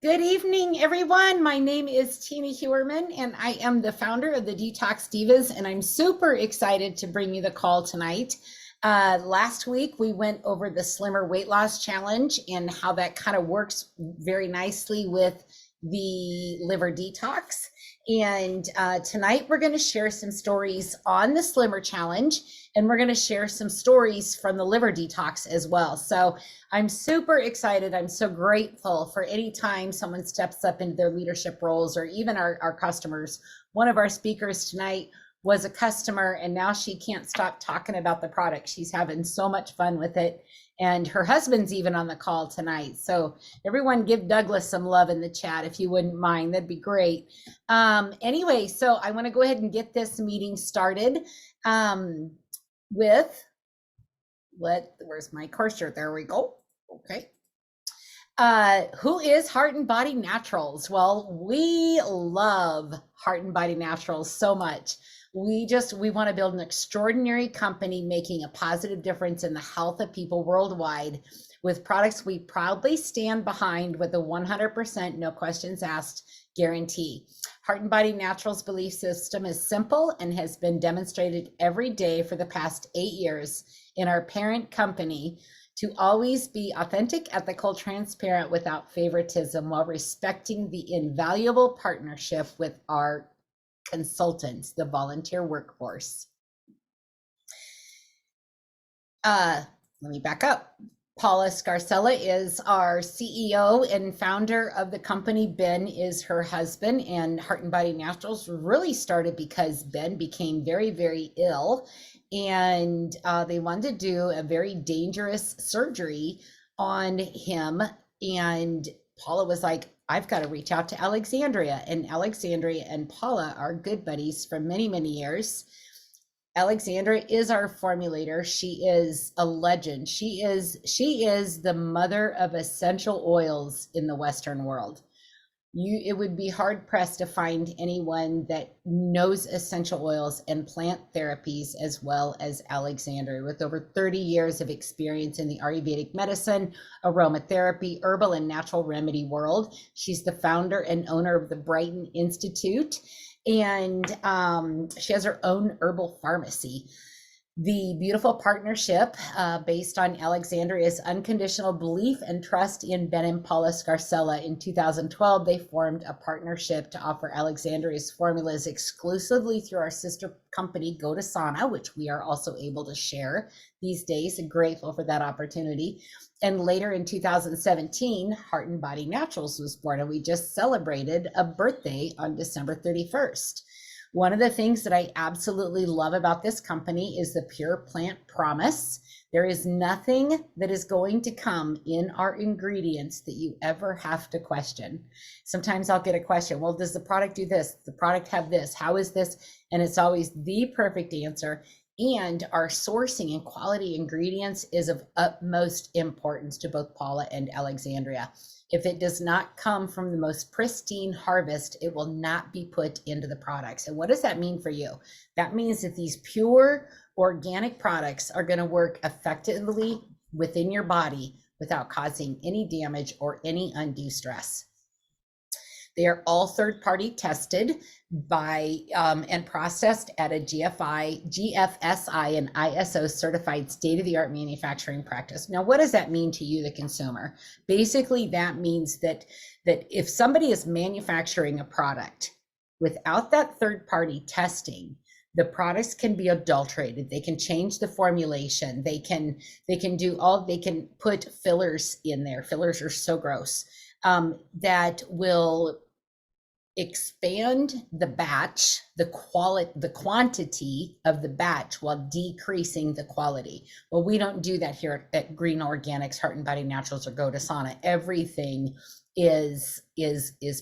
Good evening, everyone. My name is Tina Hewerman, and I am the founder of the Detox Divas, and I'm super excited to bring you the call tonight. Last week, we went over the Slimmer Weight Loss Challenge and how that kind of works very nicely with the liver detox. And tonight, we're going to share some stories on the Slimmer Challenge, and we're going to share some stories from the liver detox as well. So I'm super excited. I'm so grateful for any time someone steps up into their leadership roles, or even our customers. One of our speakers tonight was a customer, and now she can't stop talking about the product. She's having so much fun with it. And her husband's even on the call tonight. So everyone give Douglas some love in the chat if you wouldn't mind. That'd be great. Anyway, so I want to go ahead and get this meeting started with, where's my cursor? There we go. Okay. Who is Heart and Body Naturals? Well, we love Heart and Body Naturals so much. We want to build an extraordinary company making a positive difference in the health of people worldwide with products we proudly stand behind with a 100% no questions asked guarantee. Heart and Body Naturals belief system is simple and has been demonstrated every day for the past 8 years in our parent company to always be authentic, ethical, transparent, without favoritism, while respecting the invaluable partnership with our consultants, the volunteer workforce. Let me back up. Paula Scarcella is our CEO and founder of the company. Ben is her husband, and Heart and Body Naturals really started because Ben became very, very ill, and they wanted to do a very dangerous surgery on him. And Paula was like, I've got to reach out to Alexandria, and Alexandria and Paula are good buddies for many, many years. Alexandra is our formulator. She is a legend. She is the mother of essential oils in the Western world. It would be hard pressed to find anyone that knows essential oils and plant therapies as well as Alexandra, with over 30 years of experience in the Ayurvedic medicine, aromatherapy, herbal and natural remedy world. She's the founder and owner of the Brighton Institute, and she has her own herbal pharmacy. The beautiful partnership based on Alexandria's unconditional belief and trust in Ben and Paula Scarcella. In 2012, they formed a partnership to offer Alexandria's formulas exclusively through our sister company, Go to Sana, which we are also able to share these days, and grateful for that opportunity. And later in 2017, Heart and Body Naturals was born, and we just celebrated a birthday on December 31st. One of the things that I absolutely love about this company is the pure plant promise. There is nothing that is going to come in our ingredients that you ever have to question. Sometimes I'll get a question, well, does the product do this? Does the product have this? How is this? And it's always the perfect answer. And our sourcing and quality ingredients is of utmost importance to both Paula and Alexandria. If it does not come from the most pristine harvest, it will not be put into the products. And what does that mean for you? That means that these pure organic products are going to work effectively within your body without causing any damage or any undue stress. They are all third-party tested by and processed at a GFSI and ISO certified state-of-the-art manufacturing practice. Now, what does that mean to you, the consumer? Basically, that means that if somebody is manufacturing a product without that third-party testing, the products can be adulterated. They can change the formulation. They can put fillers in there. Fillers are so gross. That will expand the batch, the quantity of the batch while decreasing the quality. Well, we don't do that here at Green Organics, Heart and Body Naturals, or Go to Sana. Everything is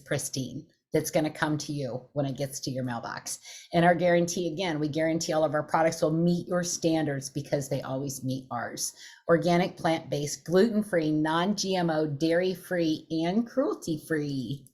pristine. That's going to come to you when it gets to your mailbox. And our guarantee, again, we guarantee all of our products will meet your standards because they always meet ours. Organic, plant-based, gluten-free, non-GMO, dairy-free, and cruelty-free.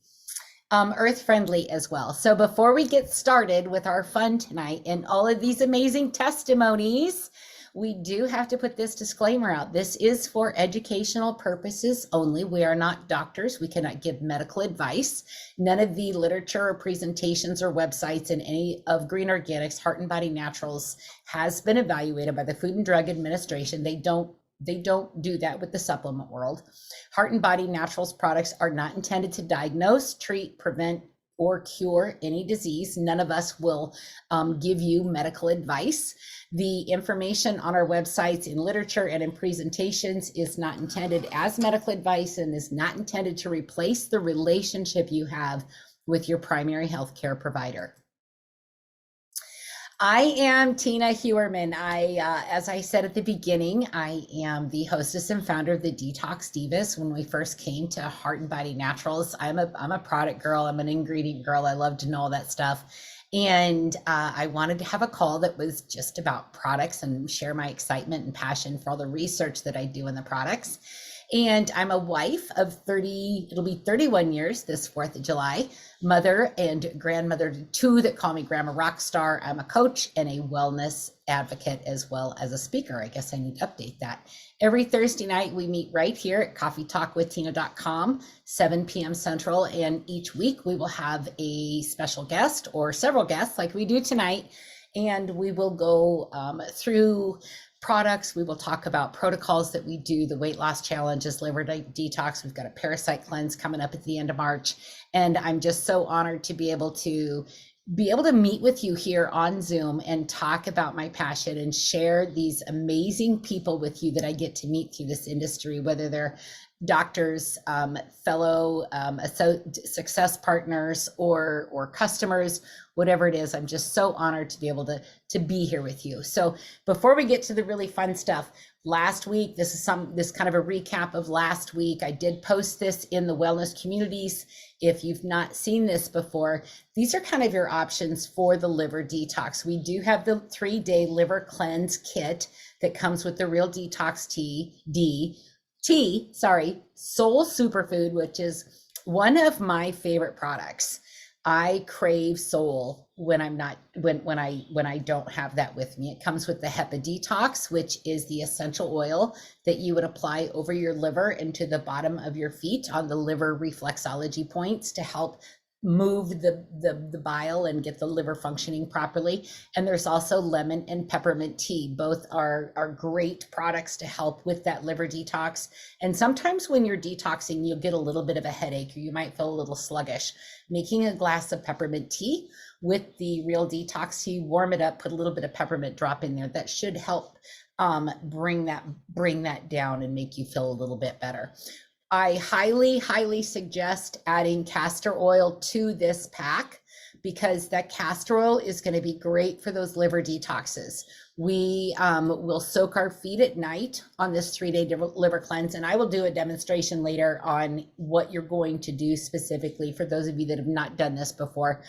Earth-friendly as well. So before we get started with our fun tonight and all of these amazing testimonies, we do have to put this disclaimer out. This is for educational purposes only. We are not doctors. We cannot give medical advice. None of the literature or presentations or websites in any of Green Organics, Heart and Body Naturals has been evaluated by the Food and Drug Administration. They don't do that with the supplement world. Heart and Body Naturals products are not intended to diagnose, treat, prevent, or cure any disease. None of us will give you medical advice. The information on our websites, in literature and in presentations, is not intended as medical advice and is not intended to replace the relationship you have with your primary healthcare provider. I am Tina Hewerman. As I said at the beginning, I am the hostess and founder of the Detox Divas. When we first came to Heart and Body Naturals, I'm a product girl. I'm an ingredient girl. I love to know all that stuff. And I wanted to have a call that was just about products and share my excitement and passion for all the research that I do in the products. And I'm a wife of 30, it'll be 31 years this 4th of July, mother and grandmother to 2 that call me Grandma Rockstar. I'm a coach and a wellness advocate as well as a speaker. I guess I need to update that. Every Thursday night, we meet right here at coffeetalkwithtina.com, 7 p.m. Central. And each week we will have a special guest or several guests like we do tonight. And we will go through products. We will talk about protocols that we do, the weight loss challenges, liver detox. We've got a parasite cleanse coming up at the end of March. And I'm just so honored to be able to meet with you here on Zoom and talk about my passion and share these amazing people with you that I get to meet through this industry, whether they're doctors, fellow success partners, or customers, whatever it is. I'm just so honored to be able to be here with you. So before we get to the really fun stuff, last week, this kind of a recap of last week. I did post this in the wellness communities. If you've not seen this before, these are kind of your options for the liver detox. We do have the 3-day liver cleanse kit that comes with the Real Detox Soul Superfood, which is one of my favorite products. I crave Soul when I don't have that with me. It comes with the HEPA Detox, which is the essential oil that you would apply over your liver and to the bottom of your feet on the liver reflexology points to help move the bile and get the liver functioning properly. And there's also lemon and peppermint tea. Both are great products to help with that liver detox. And sometimes when you're detoxing, you'll get a little bit of a headache or you might feel a little sluggish. Making a glass of peppermint tea with the Real Detox tea, warm it up, put a little bit of peppermint drop in there. That should help bring that down and make you feel a little bit better. I highly suggest adding castor oil to this pack because that castor oil is going to be great for those liver detoxes. We will soak our feet at night on this 3-day liver cleanse, and I will do a demonstration later on what you're going to do specifically for those of you that have not done this before.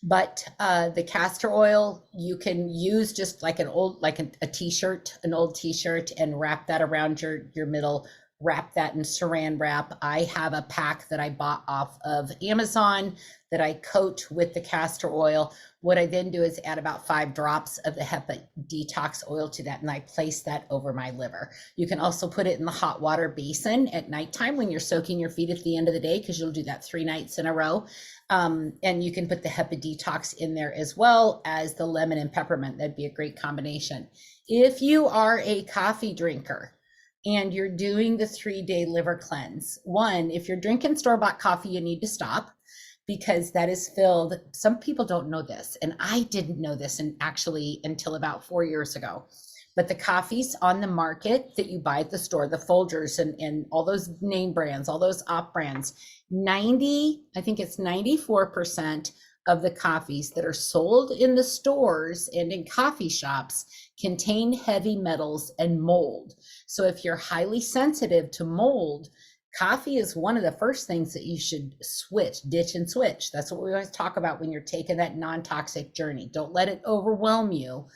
But the castor oil, you can use just like an old t-shirt, an old t-shirt, and wrap that around your middle, wrap that in saran wrap. I have a pack that I bought off of Amazon that I coat with the castor oil. What I then do is add about 5 drops of the HEPA detox oil to that, and I place that over my liver. You can also put it in the hot water basin at nighttime when you're soaking your feet at the end of the day, because you'll do that 3 nights in a row. And you can put the HEPA detox in there as well as the lemon and peppermint. That'd be a great combination. If you are a coffee drinker and you're doing the 3-day liver cleanse, one, if you're drinking store-bought coffee, you need to stop, because that is filled. Some people don't know this, and I didn't know this until about 4 years ago. But the coffees on the market that you buy at the store, the Folgers and all those name brands, all those op brands, I think it's 94% of the coffees that are sold in the stores and in coffee shops contain heavy metals and mold. So if you're highly sensitive to mold, coffee is one of the first things that you should ditch and switch. That's what we always talk about when you're taking that non-toxic journey. Don't let it overwhelm you.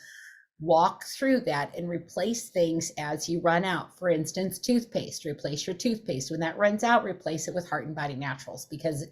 Walk through that and replace things as you run out. For instance, toothpaste, replace your toothpaste. When that runs out, replace it with Heart and Body Naturals, because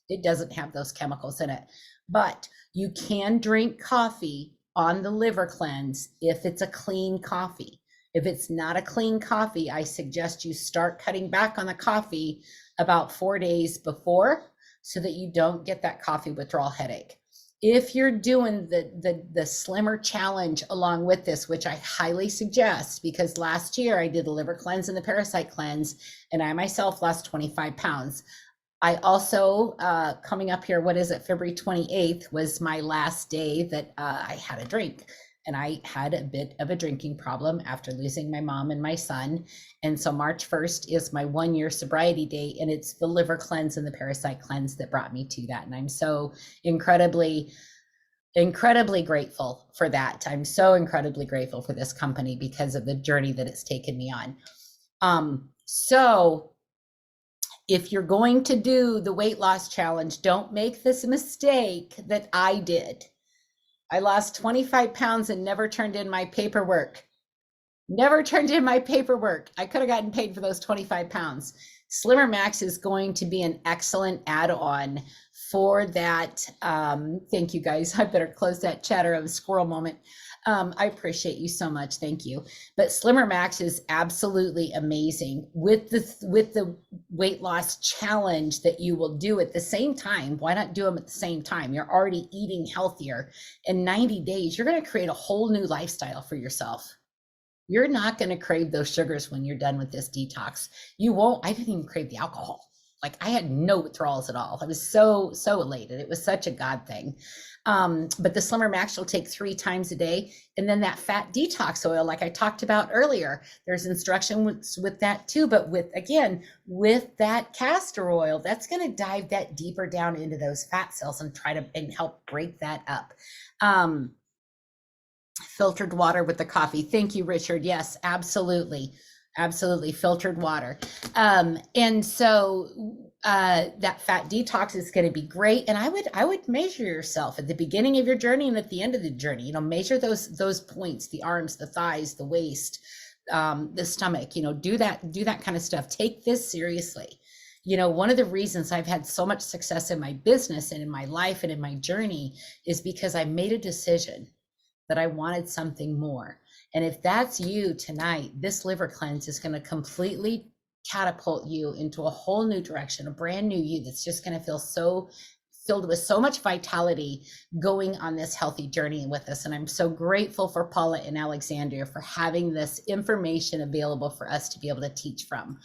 it doesn't have those chemicals in it. But you can drink coffee on the liver cleanse if it's a clean coffee. If it's not a clean coffee, I suggest you start cutting back on the coffee about 4 days before so that you don't get that coffee withdrawal headache. If you're doing the slimmer challenge along with this, which I highly suggest, because last year I did the liver cleanse and the parasite cleanse, and I myself lost 25 pounds. I also, coming up here, what is it, February 28th was my last day that I had a drink. And I had a bit of a drinking problem after losing my mom and my son. And so March 1st is my 1-year sobriety day, and it's the liver cleanse and the parasite cleanse that brought me to that. And I'm so incredibly grateful for that. I'm so incredibly grateful for this company because of the journey that it's taken me on. So if you're going to do the weight loss challenge, don't make this mistake that I did. I lost 25 pounds and never turned in my paperwork. I could have gotten paid for those 25 pounds. Slimmer Max is going to be an excellent add-on for that. Thank you guys. I better close that chatter of a squirrel moment. I appreciate you so much. Thank you. But Slimmer Max is absolutely amazing with the weight loss challenge that you will do at the same time. Why not do them at the same time? You're already eating healthier. In 90 days, you're going to create a whole new lifestyle for yourself. You're not going to crave those sugars when you're done with this detox. You won't. I didn't even crave the alcohol. Like, I had no withdrawals at all. I was so elated. It was such a God thing. But the Slimmer Max you'll take 3 times a day. And then that fat detox oil, like I talked about earlier, there's instructions with that too. But with that castor oil, that's going to dive that deeper down into those fat cells and and help break that up. Filtered water with the coffee. Thank you, Richard. Yes, absolutely. Filtered water. And so that fat detox is going to be great. And I would measure yourself at the beginning of your journey and at the end of the journey. Measure those points, the arms, the thighs, the waist, the stomach. Do that kind of stuff. Take this seriously. One of the reasons I've had so much success in my business and in my life and in my journey is because I made a decision that I wanted something more. And if that's you tonight, this liver cleanse is going to completely catapult you into a whole new direction, a brand new you that's just going to feel so filled with so much vitality going on this healthy journey with us. And I'm so grateful for Paula and Alexandria for having this information available for us to be able to teach from.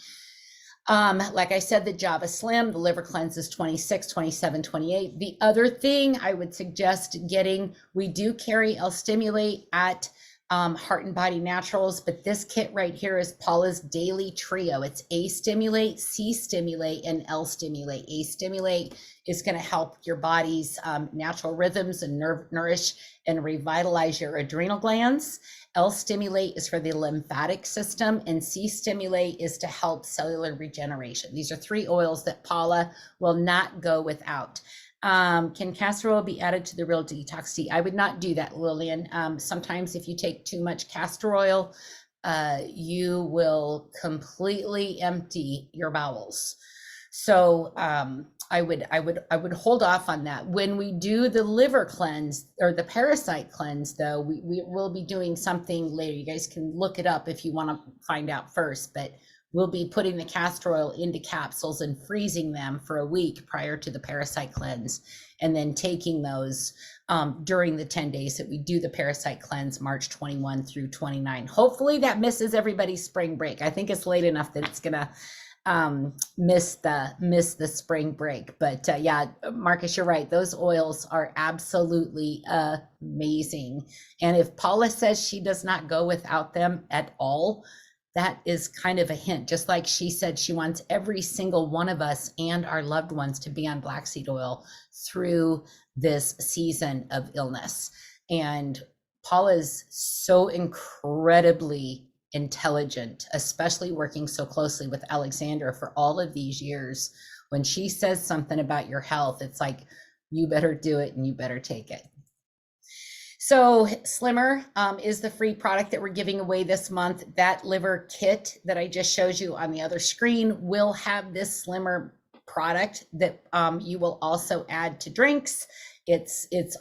Like I said, the Java Slim, the liver cleanse is 26, 27, 28. The other thing I would suggest getting, we do carry L-Stimulate at Heart and Body Naturals, but this kit right here is Paula's Daily Trio. It's A-Stimulate, C-Stimulate, and L-Stimulate. A-Stimulate is going to help your body's natural rhythms and nourish and revitalize your adrenal glands. L-Stimulate is for the lymphatic system, and C-Stimulate is to help cellular regeneration. These are 3 oils that Paula will not go without. Can castor oil be added to the Real Detox tea? I would not do that, Lillian. Sometimes if you take too much castor oil, you will completely empty your bowels. So I would hold off on that. When we do the liver cleanse or the parasite cleanse, though, we will be doing something later. You guys can look it up if you want to find out first, but we'll be putting the castor oil into capsules and freezing them for a week prior to the parasite cleanse, and then taking those during the 10 days that we do the parasite cleanse, March 21 through 29. Hopefully that misses everybody's spring break. I think it's late enough that it's gonna miss the spring break. But yeah, Marcus, you're right. Those oils are absolutely amazing. And if Paula says she does not go without them at all, that is kind of a hint. Just like she said, she wants every single one of us and our loved ones to be on black seed oil through this season of illness. And Paula's so incredibly intelligent, especially working so closely with Alexandra for all of these years. When she says something about your health, it's like, you better do it and you better take it. So Slimmer is the free product that we're giving away this month. That liver kit that I just showed you on the other screen will have this Slimmer product that you will also add to drinks.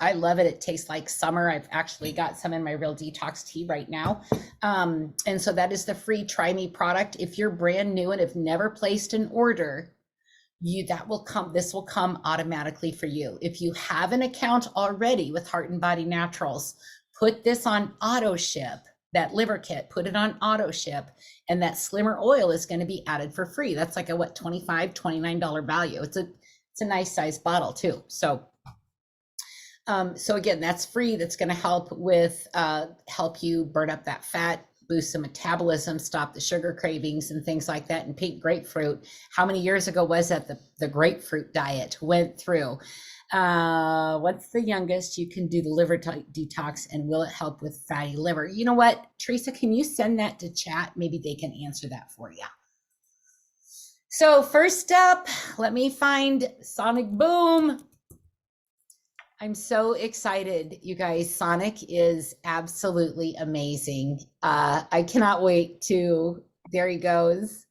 I love it. It tastes like summer. I've actually got some in my Real Detox tea right now. And so that is the free Try Me product. If you're brand new and have never placed an order, this will come automatically for you. If you have an account already with Heart and Body Naturals, put this on auto ship, that liver kit, put it on auto ship, and that slimmer oil is going to be added for free. That's like a $29 value. It's a nice size bottle too. So again, that's free. That's going to help you burn up that fat, boost the metabolism, stop the sugar cravings and things like that. And pink grapefruit, how many years ago was that the grapefruit diet went through? What's the youngest you can do the liver detox, and will it help with fatty liver? You know what, Teresa, can you send that to chat? Maybe they can answer that for you. So first up, let me find Sonic Boom. I'm so excited, you guys. Sonic is absolutely amazing. I cannot wait to, there he goes.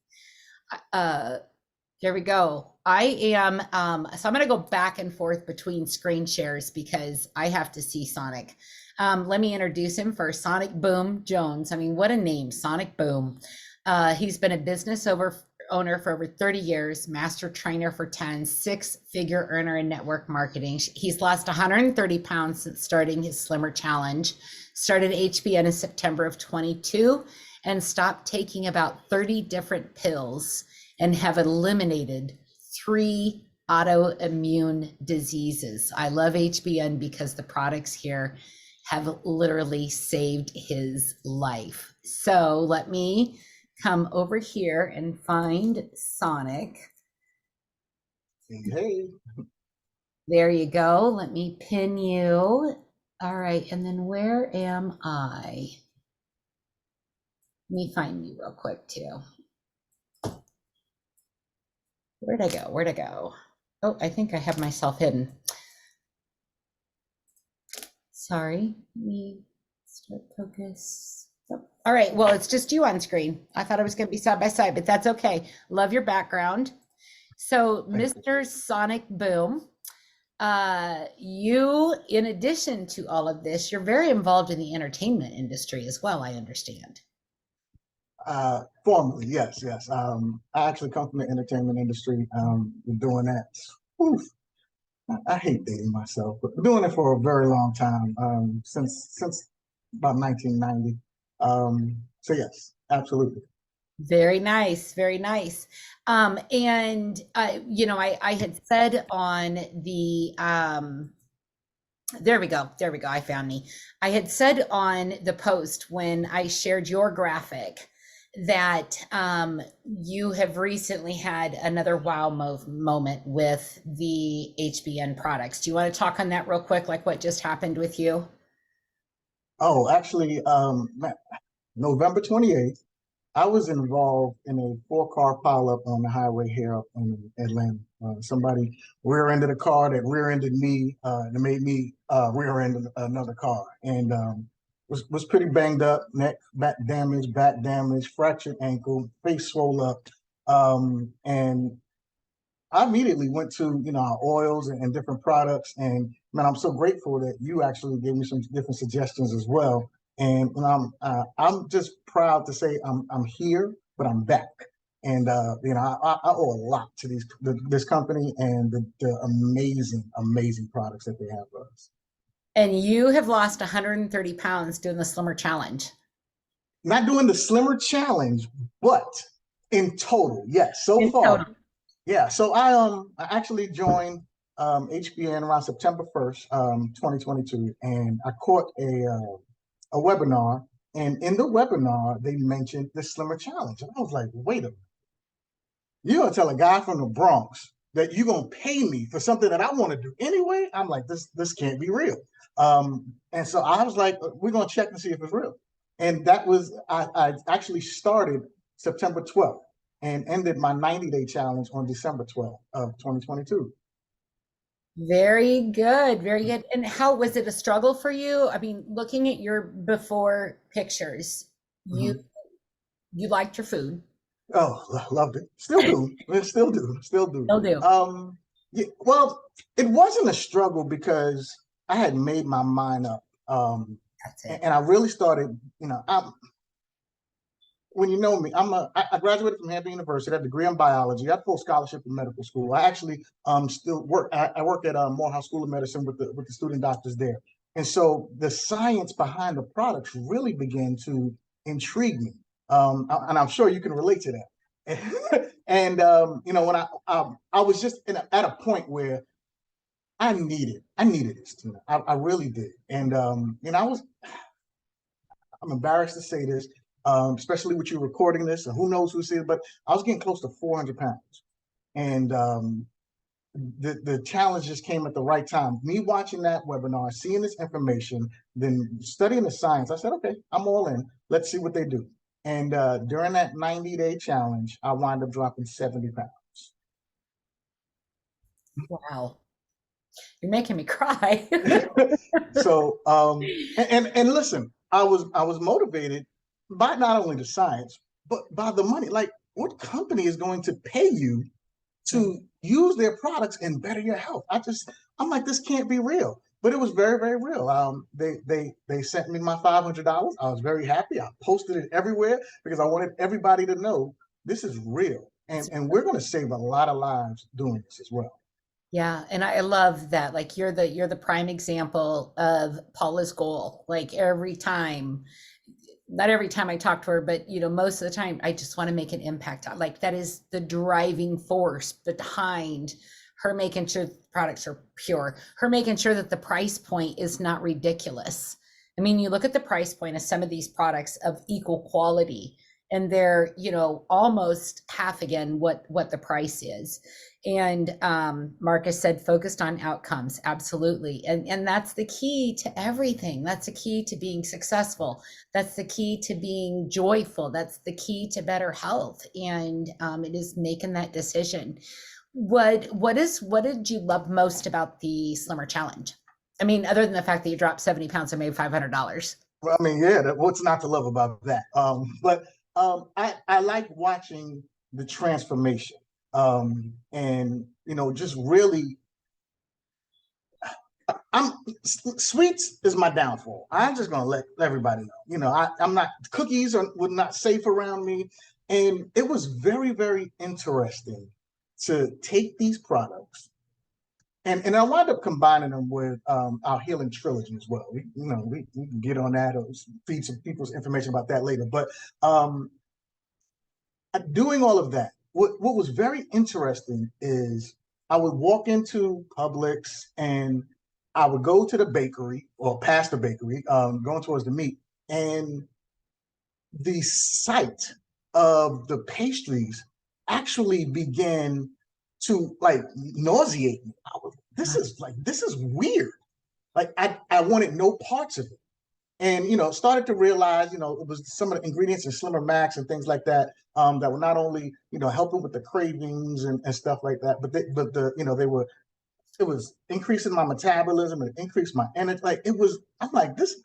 There we go. I am, so I'm going to go back and forth between screen shares because I have to see Sonic. Let me introduce him first. Sonic Boom Jones. I mean, what a name, Sonic Boom. He's been a business owner for over 30 years, master trainer for 10, six-figure earner in network marketing. He's lost 130 pounds since starting his Slimmer Challenge, started HBN in September of 22, and stopped taking about 30 different pills and have eliminated 3 autoimmune diseases. I love HBN because the products here have literally saved his life. So let me come over here and find Sonic. Hey. There you go. Let me pin you. All right. And then where am I? Let me find you real quick too. Where'd I go? Where'd I go? Oh, I think I have myself hidden. Sorry. Let me start focus. Oh, all right. Well, it's just you on screen. I thought I was going to be side by side, but that's okay. Love your background. So, Mr. Sonic Boom, you, in addition to all of this, you're very involved in the entertainment industry as well, I understand. Formerly, yes. I actually come from the entertainment industry. Been doing that. Oof, I hate dating myself, but doing it for a very long time, since about 1990. So yes, absolutely. Very nice, very nice. And I had said on the there we go, I found me. I had said on the post when I shared your graphic that you have recently had another wow moment with the HBN products. Do you want to talk on that real quick, like what just happened with you? Oh, actually, November 28th, I was involved in a 4-car pileup on the highway here up in Atlanta. Somebody rear-ended a car that rear-ended me, that made me rear-end another car, and was pretty banged up, neck, back damage, fractured ankle, face swole up, and I immediately went to our oils and different products, and man, I'm so grateful that you actually gave me some different suggestions as well. And I'm just proud to say I'm here, but I'm back. And I owe a lot to this company and the amazing products that they have for us. And you have lost 130 pounds doing the Slimmer Challenge. Not doing the Slimmer Challenge, but in total, yes, so far. Total. Yeah, so I actually joined HBN around September 1st, 2022, and I caught a webinar, and in the webinar they mentioned the Slimmer Challenge, and I was like, wait a minute, you're gonna tell a guy from the Bronx that you're gonna pay me for something that I want to do anyway? I'm like, this can't be real. And so I was like, we're gonna check and see if it's real. And that was I actually started September 12th. And ended my 90-day challenge on December 12th of 2022. Very good, very good. And how was it a struggle for you? I mean, looking at your before pictures, you liked your food. Oh, loved it. Still do. Still do. Still do. They'll do. Yeah, well, it wasn't a struggle because I had made my mind up. That's And, it. and I really started, when you know me, I graduated from Hampton University. I have a degree in biology. I have full scholarship in medical school. I actually still work. I work at Morehouse School of Medicine with the student doctors there. And so the science behind the products really began to intrigue me. And I'm sure you can relate to that. And when I was just at a point where I needed this, Tina. I really did. And I'm embarrassed to say this, especially with you recording this, and who knows who sees it, but I was getting close to 400 pounds. And the challenge just came at the right time. Me watching that webinar, seeing this information, then studying the science, I said, okay, I'm all in. Let's see what they do. And during that 90-day challenge, I wound up dropping 70 pounds. Wow. You're making me cry. So and listen, I was motivated by not only the science but by the money. Like, what company is going to pay you Right. to use their products and better your health? I'm like, this can't be real. But it was very, very real. They sent me my $500. I was very happy. I posted it everywhere because I wanted everybody to know this is real, and we're going to save a lot of lives doing this as well. Yeah, and I love that. Like you're the prime example of Paula's goal. Like every time, not every time I talk to her, but most of the time, I just want to make an impact. Like that is the driving force behind her making sure the products are pure, her making sure that the price point is not ridiculous. I mean, you look at the price point of some of these products of equal quality, and they're, almost half again what the price is. And Marcus said focused on outcomes, absolutely. And that's the key to everything. That's the key to being successful. That's the key to being joyful. That's the key to better health. And it is making that decision. What did you love most about the Slimmer Challenge? I mean, other than the fact that you dropped 70 pounds and made $500. Well, I mean, yeah, what's not to love about that? But I like watching the transformation, and just really, I'm sweets is my downfall. I'm just gonna let everybody know. I'm not, cookies were not safe around me, and it was very, very interesting to take these products. And I wound up combining them with our healing trilogy as well. We can get on that or feed some people's information about that later. But doing all of that, what was very interesting is I would walk into Publix and I would go to the bakery or past the bakery, going towards the meat, and the sight of the pastries actually began to like nauseate me. This is weird. Like I wanted no parts of it. And started to realize, it was some of the ingredients in Slimmer Max and things like that, that were not only, helping with the cravings and stuff like that, they were, it was increasing my metabolism and increased my energy. Like I'm like this.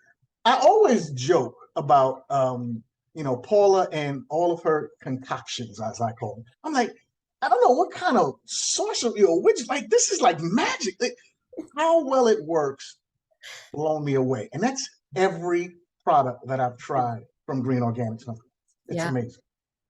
I always joke about Paula and all of her concoctions, as I call them. I'm like, I don't know what kind of sorcery or witch, like this is like magic. Like, how well it works, blown me away. And that's every product that I've tried from Green Organics. It's Yeah. amazing.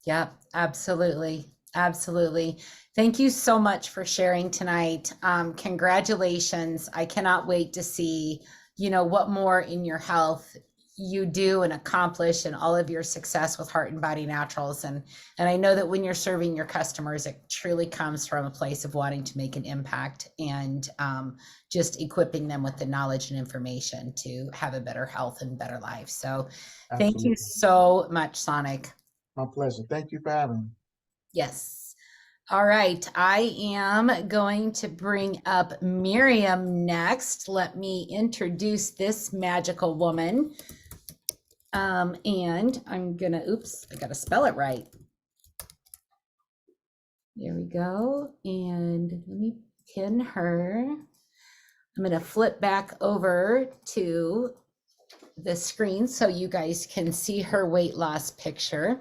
Yeah, absolutely. Absolutely. Thank you so much for sharing tonight. Congratulations. I cannot wait to see, what more in your health you do and accomplish and all of your success with Heart and Body Naturals. And I know that when you're serving your customers, it truly comes from a place of wanting to make an impact and just equipping them with the knowledge and information to have a better health and better life. So thank you Absolutely. so much, Sonic. My pleasure. Thank you for having me. Yes. All right. I am going to bring up Miriam next. Let me introduce this magical woman. And I'm going to, oops, I got to spell it right. There we go. And let me pin her. I'm going to flip back over to the screen so you guys can see her weight loss picture.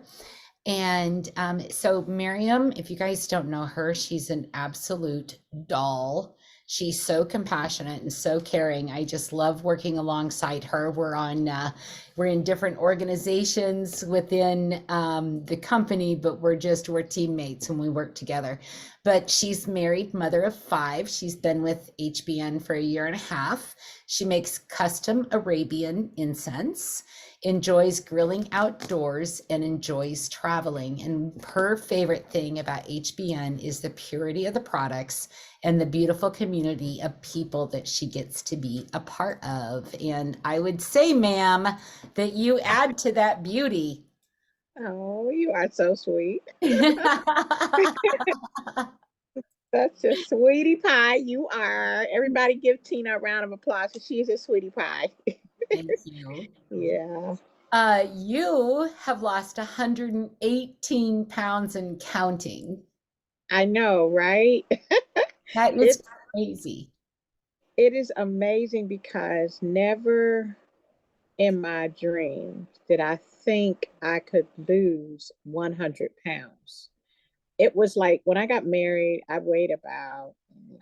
And so Miriam, if you guys don't know her, she's an absolute doll. She's so compassionate and so caring. I just love working alongside her. We're in different organizations within the company, but we're teammates and we work together. But she's married, mother of five. She's been with HBN for a year and a half. She makes custom Arabian incense, enjoys grilling outdoors, and enjoys traveling. And her favorite thing about HBN is the purity of the products and the beautiful community of people that she gets to be a part of. And I would say, ma'am, that you add to that beauty. Oh, you are so sweet. Such a sweetie pie you are. Everybody give Tina a round of applause. She's a sweetie pie. Thank you. Yeah. You have lost 118 pounds and counting. I know, right? That is It's crazy. it is amazing because never in my dreams did I think I could lose 100 pounds. It was like when I got married, I weighed about,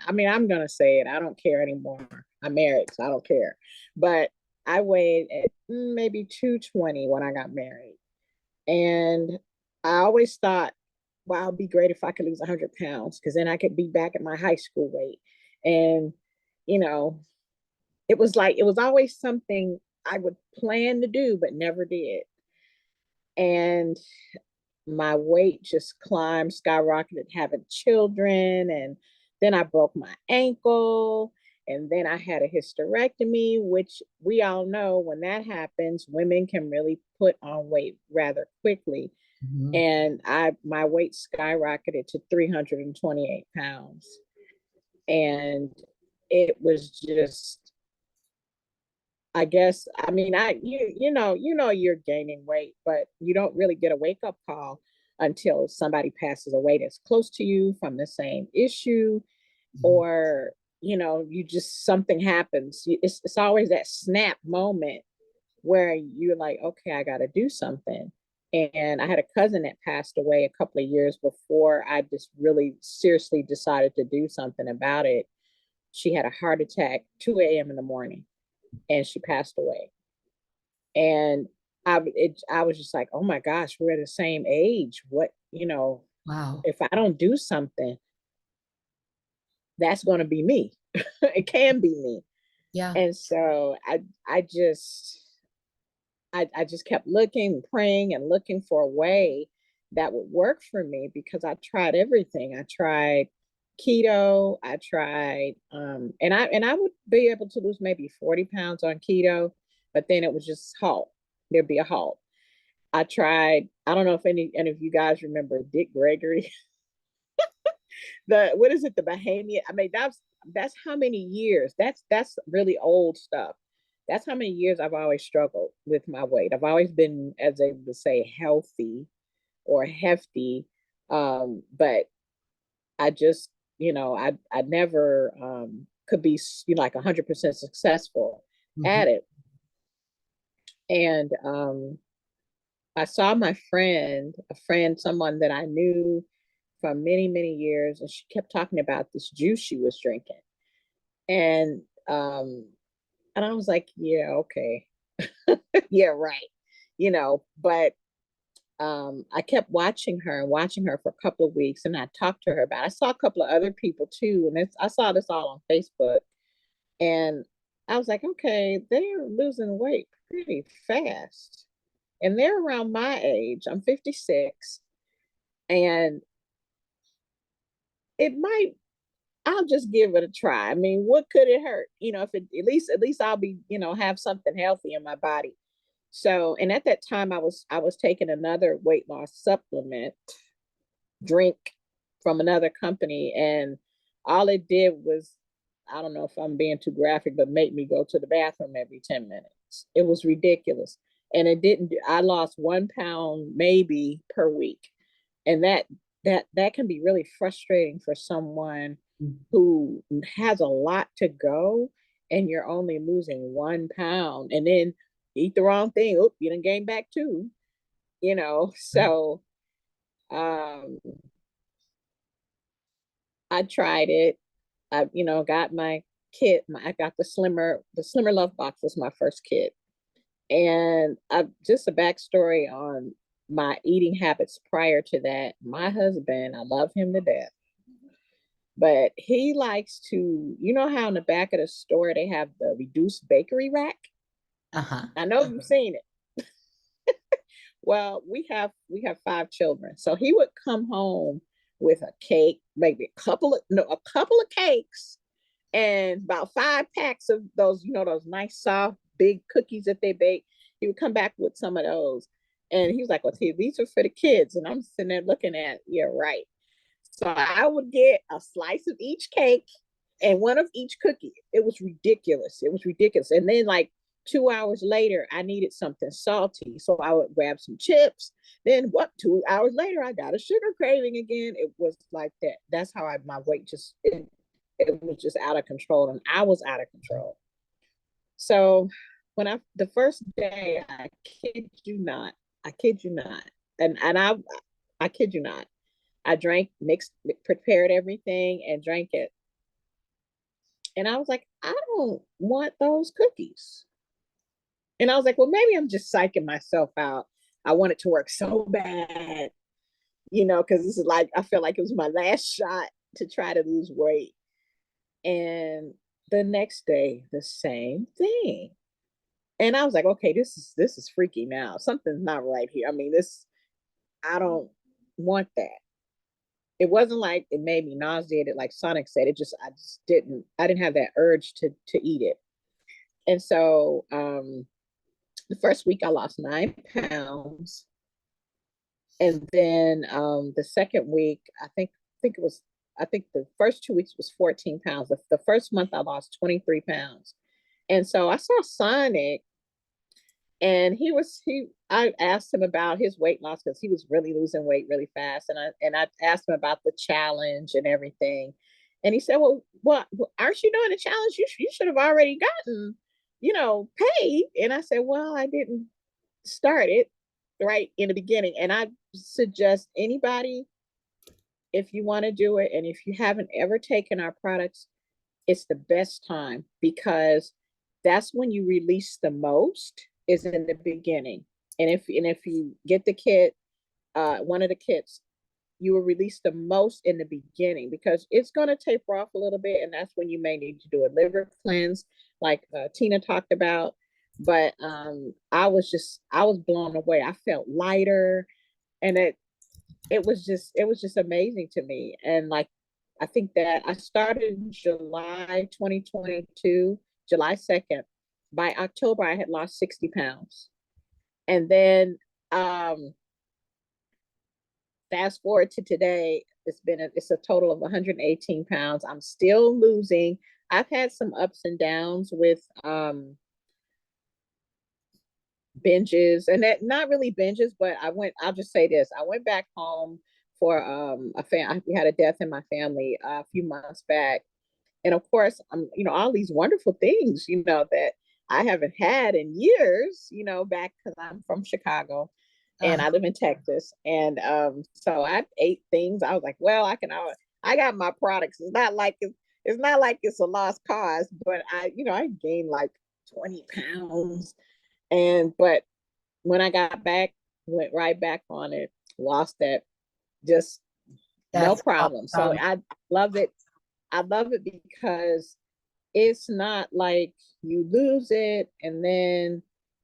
I mean, I'm going to say it, I don't care anymore. I'm married, so I don't care. But I weighed at maybe 220 when I got married. And I always thought, wow, it'd be great if I could lose 100 pounds because then I could be back at my high school weight. And, you know, it was always something I would plan to do, but never did. And my weight just climbed, skyrocketed, having children. And then I broke my ankle. And then I had a hysterectomy, which we all know when that happens, women can really put on weight rather quickly. Mhm. And my weight skyrocketed to 328 pounds. And it was just, I guess, I mean, you know you're gaining weight, but you don't really get a wake up call until somebody passes away that's close to you from the same issue, Mhm. or you just something happens. It's always that snap moment where you're like, okay, I got to do something. And I had a cousin that passed away a couple of years before I just really seriously decided to do something about it. She had a heart attack 2 a.m. in the morning and she passed away. And I was just like, oh my gosh, we're the same age. What, Wow. if I don't do something, that's going to be me. It can be me. Yeah. And so I just, I just kept looking, praying, and looking for a way that would work for me because I tried everything. I tried keto. I tried, and I would be able to lose maybe 40 pounds on keto, but then it was just halt. There'd be a halt. I tried. I don't know if any of you guys remember Dick Gregory. The what is it? The Bahamian. I mean, that's how many years. That's really old stuff. That's how many years I've always struggled with my weight. I've always been, as they would say, healthy or hefty, but I just, I never could be, like 100% successful Mhm. at it. And I saw my friend, someone that I knew from many, many years, and she kept talking about this juice she was drinking. And and I was like, yeah, okay. Yeah, right. But I kept watching her for a couple of weeks, and I talked to her about it. I saw a couple of other people too, and I saw this all on Facebook. And I was like, okay, they're losing weight pretty fast. And they're around my age. I'm 56. And it might I'll just give it a try. I mean, what could it hurt? If it at least I'll be, have something healthy in my body. So, and at that time I was taking another weight loss supplement drink from another company, and all it did was, I don't know if I'm being too graphic, but make me go to the bathroom every 10 minutes. It was ridiculous. And it didn't I lost 1 pound maybe per week. And that can be really frustrating for someone who has a lot to go, and you're only losing 1 pound, and then eat the wrong thing. Oh, you didn't gain back too. Right. So Um, I tried it. I, got my kit. I got the Slimmer Love Box was my first kit. And just a backstory on my eating habits prior to that. My husband, I love him to death, but he likes to, how in the back of the store they have the reduced bakery rack? Uh-huh. I know you've seen it. Well, we have 5 children. So he would come home with a cake, maybe a couple of cakes and about 5 packs of those, those nice soft big cookies that they bake. He would come back with some of those. And he was like, well, see, these are for the kids. And I'm sitting there looking at, yeah, right. So I would get a slice of each cake and one of each cookie. It was ridiculous. It was ridiculous. And then like 2 hours later, I needed something salty. So I would grab some chips. Then 2 hours later, I got a sugar craving again. It was like that. That's how my weight it was just out of control, and I was out of control. So when the first day, I kid you not, and I kid you not, I drank, prepared everything and drank it. And I was like, I don't want those cookies. And I was like, well, maybe I'm just psyching myself out. I want it to work so bad, because this is like, I feel like it was my last shot to try to lose weight. And the next day, the same thing. And I was like, okay, this is freaky now. Something's not right here. I mean, I don't want that. It wasn't like it made me nauseated, like Sonic said. I didn't have that urge to eat it. And so the first week I lost 9 pounds. And then the second week, I think the first 2 weeks was 14 pounds. The first month I lost 23 pounds. And so I saw Sonic, and I asked him about his weight loss because he was really losing weight really fast. And I asked him about the challenge and everything. And he said, well, what, aren't you doing the challenge? You should have already gotten, paid. And I said, well, I didn't start it right in the beginning. And I suggest anybody, if you want to do it, and if you haven't ever taken our products, it's the best time, because that's when you release the most, is in the beginning. And if you get the kit, one of the kits, you will release the most in the beginning, because it's going to taper off a little bit, and that's when you may need to do a liver cleanse, like Tina talked about. But I was blown away. I felt lighter, and it was just amazing to me. And like, I think that I started in July 2022, July 2nd. By October, I had lost 60 pounds. And then fast forward to today, it's a total of 118 pounds. I'm still losing. I've had some ups and downs with binges, and that, not really binges, but I'll just say this. I went back home for we had a death in my family a few months back. And of course, all these wonderful things, that I haven't had in years, back, because I'm from Chicago and I live in Texas. And so I ate things. I was like, well, I got my products. It's not like it's a lost cause, but I gained like 20 pounds. But when I got back, went right back on it, lost that, just no problem. So I love it. I love it because it's not like you lose it and then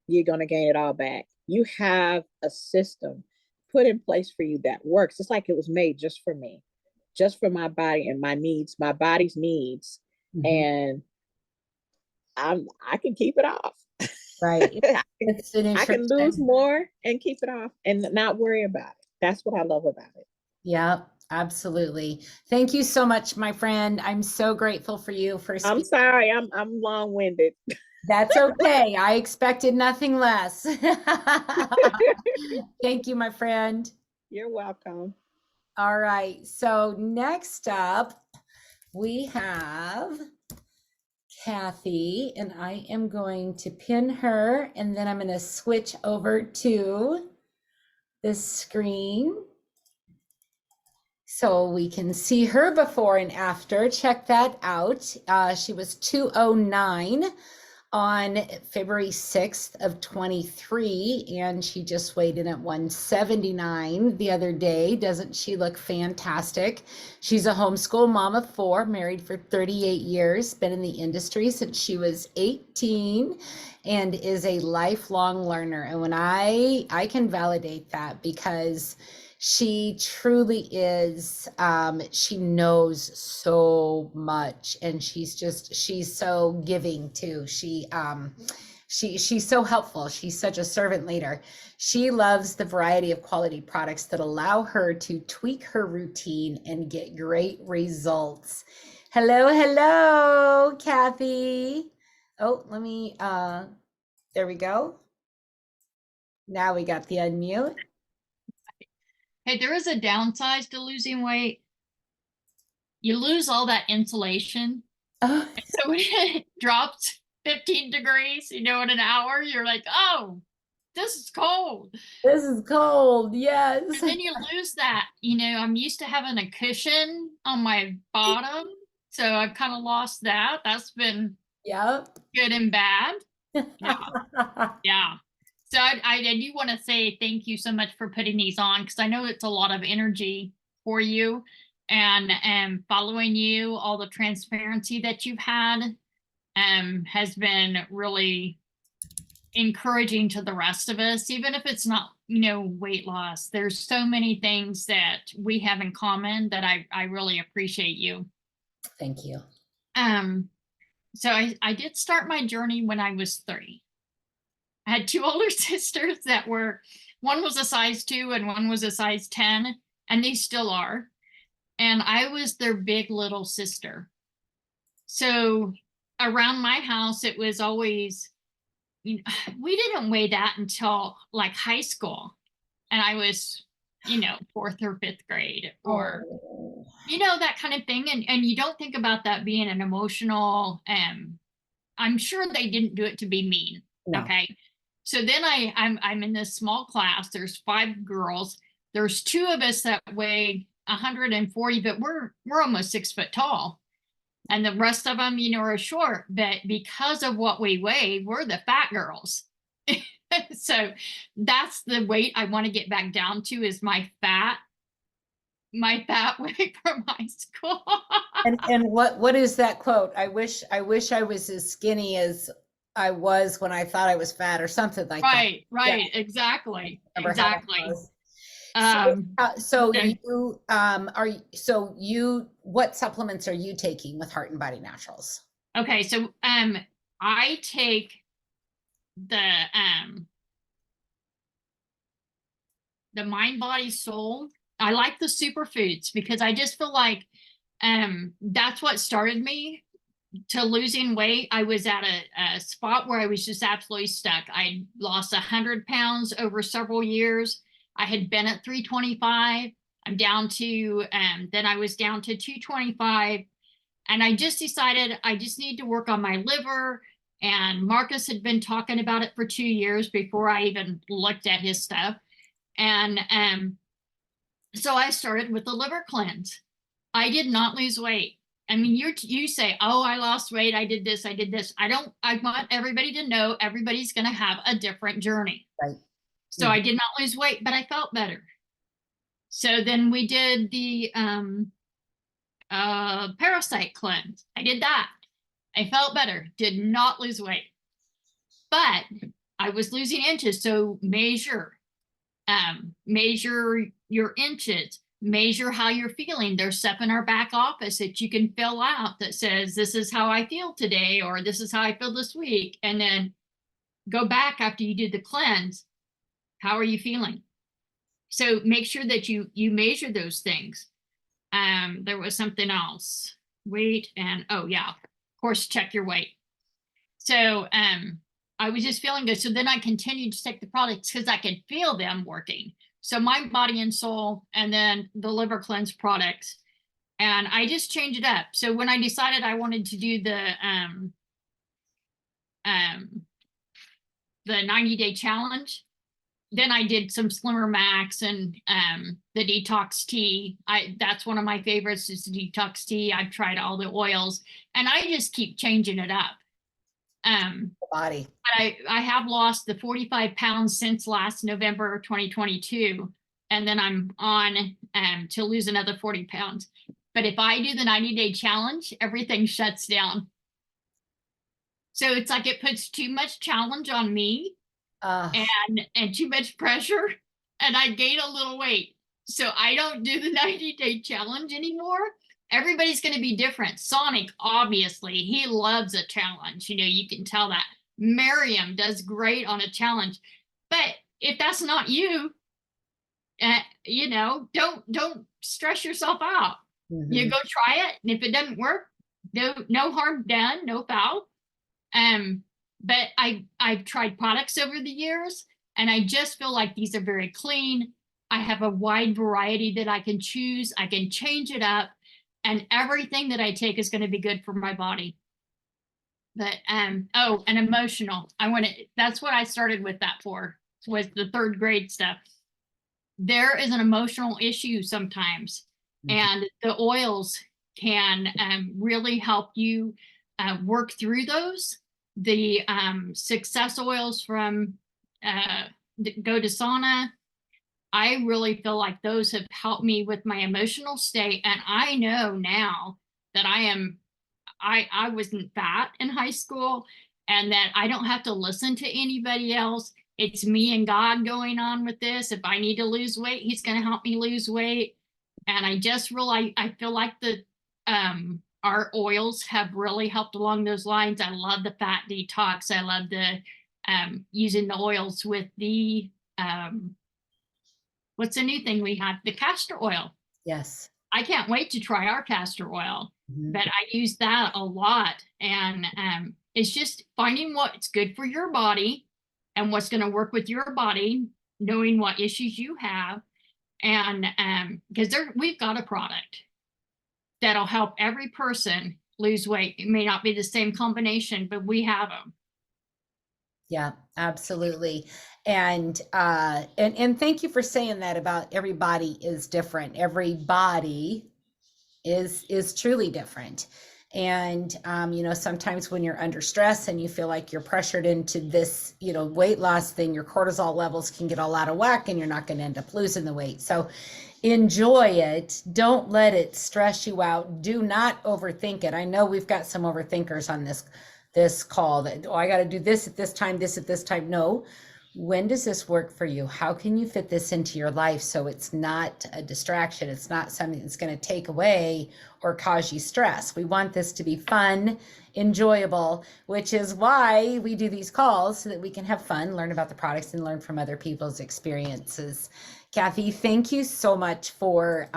you're going to gain it all back. You have a system put in place for you that works. It's like it was made just for me, just for my body and my needs, my body's needs. And I can keep it off. Right. I can lose more and keep it off and not worry about it. That's what I love about it. Yeah, absolutely. Thank you so much, my friend. I'm so grateful for you for speaking. I'm sorry, I'm long-winded. That's okay. I expected nothing less. Thank you, my friend. You're welcome. All right. So next up, we have Kathy, and I am going to pin her, and then I'm going to switch over to this screen. So we can see her before and after. Check that out. She was 209 on February 6th of 23, and she just weighed in at 179 the other day. Doesn't she look fantastic? She's a homeschool mom of 4, married for 38 years, been in the industry since she was 18, and is a lifelong learner. And when I can validate that, because she truly is, she knows so much, and she's so giving too. She's so helpful. She's such a servant leader. She loves the variety of quality products that allow her to tweak her routine and get great results. Hello, Kathy. Oh, let me, there we go. Now we got the unmute. Hey, there is a downside to losing weight. You lose all that insulation. Oh, So when it drops 15 degrees, in an hour, you're like, oh, this is cold. this is cold. Yes. And then you lose that. I'm used to having a cushion on my bottom. So I've kind of lost that. That's been Yep. good and bad. Yeah. Yeah. So I do want to say thank you so much for putting these on, because I know it's a lot of energy for you, and following you, all the transparency that you've had has been really encouraging to the rest of us, even if it's not, weight loss. There's so many things that we have in common that I really appreciate you. Thank you. So I did start my journey when I was 30. I had 2 older sisters that one was a size 2 and one was a size 10, and they still are. And I was their big little sister. So around my house, it was always, we didn't weigh that until like high school. And I was, 4th or 5th grade, or, Oh. that kind of thing. And you don't think about that being an emotional, I'm sure they didn't do it to be mean. No. Okay. So then I'm in this small class. There's 5 girls. There's 2 of us that weigh 140, but we're almost 6 foot tall. And the rest of them, are short. But because of what we weigh, we're the fat girls. So that's the weight I want to get back down to, is my fat weight from high school. And what is that quote? I wish I was as skinny as I was when I thought I was fat, or something like that. Right, exactly. Remember how that Exactly. was. So okay. what supplements are you taking with Heart and Body Naturals? Okay, so I take the Mind, Body, Soul. I like the superfoods because I just feel like that's what started me to losing weight. I was at a spot where I was just absolutely stuck. I lost 100 pounds over several years. I had been at 325. I'm down to, then I was down to 225. And I just decided I just need to work on my liver. And Marcus had been talking about it for 2 years before I even looked at his stuff. And so I started with the liver cleanse. I did not lose weight. I mean, you say, oh, I lost weight. I did this. I want everybody to know everybody's going to have a different journey. Right. So I did not lose weight, but I felt better. So then we did the parasite cleanse. I did that. I felt better, did not lose weight, but I was losing inches. So measure your inches, measure how you're feeling. There's stuff in our back office that you can fill out that says, this is how I feel today, or this is how I feel this week. And then go back after you did the cleanse. How are you feeling? So make sure that you measure those things. There was something else, weight, and oh yeah, of course, check your weight. So I was just feeling good. So then I continued to take the products because I could feel them working. So Mind, Body, and Soul, and then the liver cleanse products. And I just changed it up. So when I decided I wanted to do the 90-day challenge, then I did some Slimmer Max and the Detox tea. That's one of my favorites is the Detox tea. I've tried all the oils and I just keep changing it up. Body. But I have lost the 45 pounds since last November 2022. And then I'm on to lose another 40 pounds. But if I do the 90-day challenge, everything shuts down. So it's like it puts too much challenge on me and too much pressure, and I gain a little weight. So I don't do the 90-day challenge anymore. Everybody's going to be different. Sonic, obviously, he loves a challenge. You know, you can tell that. Miriam does great on a challenge. But if that's not you, you know, don't stress yourself out. You go try it, and if it doesn't work, no harm done, no foul. But I've tried products over the years, and I just feel like these are very clean. I have a wide variety that I can choose. I can change it up, and everything that I take is going to be good for my body. But oh, and emotional. That's what I started with that for, was the 3rd grade stuff. There is an emotional issue sometimes, and the oils can really help you work through those. The success oils from Go to Sauna, I really feel like those have helped me with my emotional state. And I know now that I wasn't fat in high school, and that I don't have to listen to anybody else. It's me and God going on with this. If I need to lose weight, he's going to help me lose weight. And I just really, I feel like our oils have really helped along those lines. I love the fat detox. I love the using the oils with the what's the new thing we have? The castor oil. Yes. I can't wait to try our castor oil, but I use that a lot. And it's just finding what's good for your body and what's going to work with your body, knowing what issues you have. And because we've got a product that'll help every person lose weight. It may not be the same combination, but we have them. Yeah, absolutely. And thank you for saying that about everybody is different. Everybody is truly different. And, you know, sometimes when you're under stress and you feel like you're pressured into this, you know, weight loss thing, your cortisol levels can get all out of whack and you're not going to end up losing the weight. So enjoy it. Don't let it stress you out. Do not overthink it. I know we've got some overthinkers on this call that, oh, I got to do this at this time, this at this time. No. When does this work for you? How can you fit this into your life so it's not a distraction? It's not something that's going to take away or cause you stress. We want this to be fun, enjoyable, which is why we do these calls, so that we can have fun, learn about the products, and learn from other people's experiences. Kathy, thank you so much for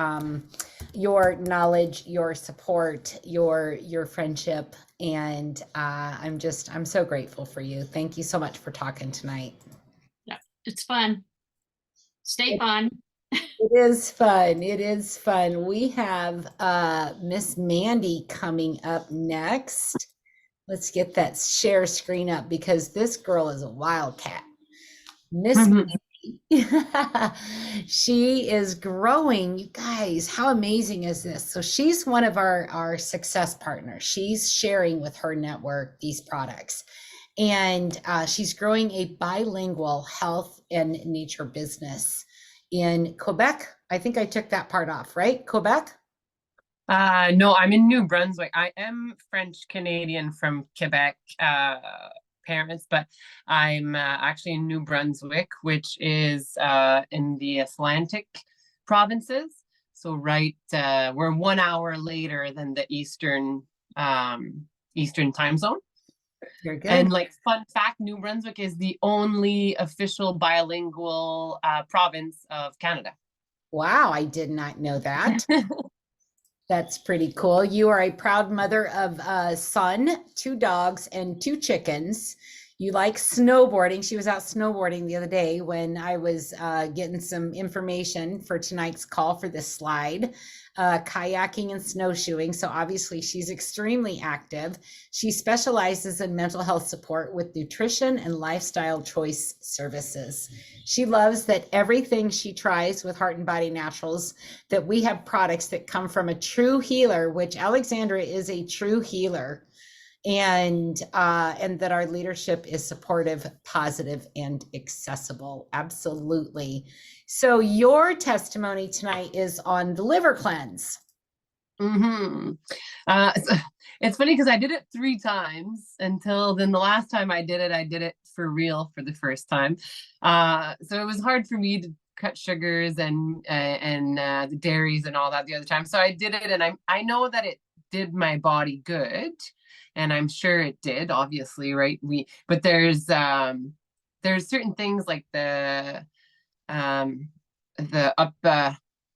your knowledge, your support, your friendship, and I'm so grateful for you. Thank you so much for talking tonight. It's fun. Stay fun. It is fun. It is fun. We have Miss Mandy coming up next. Let's get that share screen up because this girl is a wildcat. Miss Mandy. She is growing. You guys, how amazing is this? So she's one of our success partners. She's sharing with her network these products. And she's growing a bilingual health and nature business in Quebec. I think I took that part off, right? Quebec? No, I'm in New Brunswick. I am French Canadian from Quebec parents, but I'm actually in New Brunswick, which is in the Atlantic provinces. So we're 1 hour later than the Eastern time zone. You're good. And like fun fact, New Brunswick is the only official bilingual province of Canada. Wow, I did not know that. That's pretty cool. You are a proud mother of a son, 2 dogs, and 2 chickens. You like snowboarding. She was out snowboarding the other day when I was getting some information for tonight's call for this slide. kayaking and snowshoeing. So obviously she's extremely active. She specializes in mental health support with nutrition and lifestyle choice services. She loves that everything she tries with Heart and Body Naturals, that we have products that come from a true healer, which Alexandra is a true healer, and that our leadership is supportive, positive, and accessible. Absolutely. So your testimony tonight is on the liver cleanse. Mm-hmm. It's funny because I did it 3 times until then the last time I did it for real for the first time. So it was hard for me to cut sugars and the dairies and all that the other time. So I did it, and I know that it did my body good. And I'm sure it did, obviously, right? But there's certain things like the up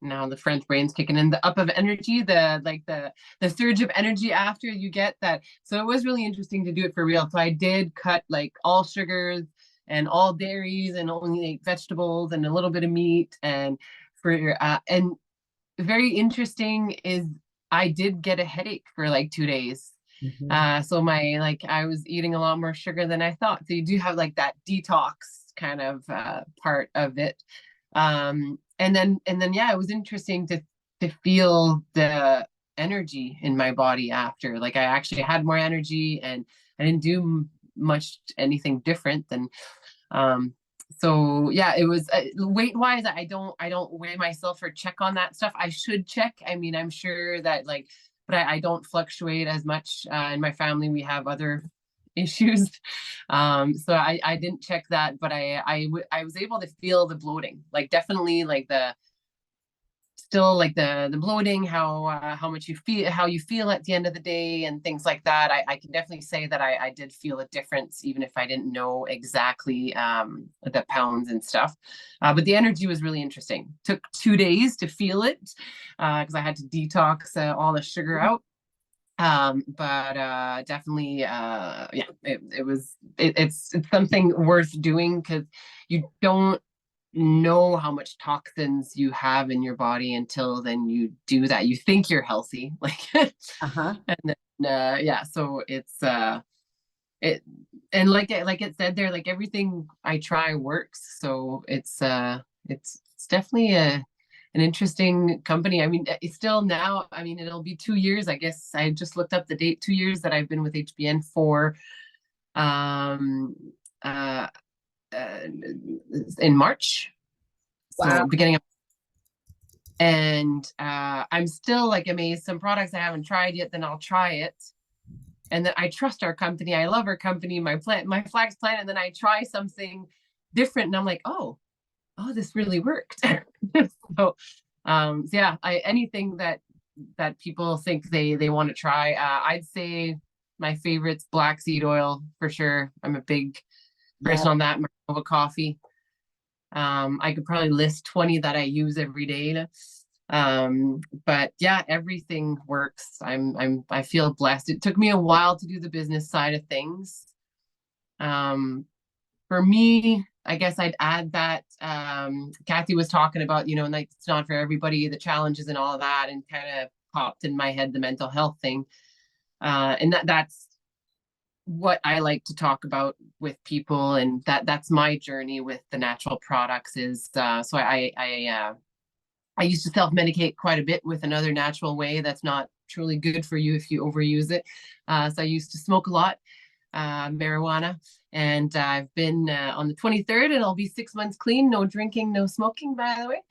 now the French brain's kicking in, the up of energy, the surge of energy after you get that. So it was really interesting to do it for real. So I did cut like all sugars and all dairies and only like vegetables and a little bit of meat. And and very interesting is I did get a headache for like 2 days. So I was eating a lot more sugar than I thought. So you do have like that detox kind of part of it. And then yeah, it was interesting to feel the energy in my body after. Like I actually had more energy, and I didn't do much anything different than so yeah, it was weight wise, I don't weigh myself or check on that stuff. I should check. I mean, I'm sure that but I don't fluctuate as much. In my family, we have other issues. So I didn't check that, but I was able to feel the bloating, like definitely like the bloating, how much you feel at the end of the day and things like that. I can definitely say that I did feel a difference, even if I didn't know exactly the pounds and stuff. But the energy was really interesting. Took 2 days to feel it because I had to detox all the sugar out. But definitely yeah, it's something worth doing, because you don't know how much toxins you have in your body until then you do that. You think you're healthy, and then yeah, so it's and like it said there, like everything I try works. So it's definitely an interesting company. I mean, it's still now, I mean, it'll be 2 years, I guess. I just looked up the date, 2 years that I've been with HBN for in March. Wow. So beginning of, and I'm still like amazed. Some products I haven't tried yet, then I'll try it. And then I trust our company. I love our company, my flax plant. And then I try something different and I'm like, oh, this really worked. So yeah, anything that people think they want to try, I'd say my favorite's black seed oil for sure. I'm a big person on that. Marova coffee. I could probably list 20 that I use every day. But yeah, everything works. I feel blessed. It took me a while to do the business side of things. For me, I guess I'd add that Kathy was talking about, like it's not for everybody, the challenges and all of that, and kind of popped in my head the mental health thing. And that's what I like to talk about with people, and that's my journey with the natural products is so I used to self-medicate quite a bit with another natural way that's not truly good for you if you overuse it. So I used to smoke a lot, marijuana, and I've been on the 23rd, and I'll be 6 months clean, no drinking, no smoking, by the way.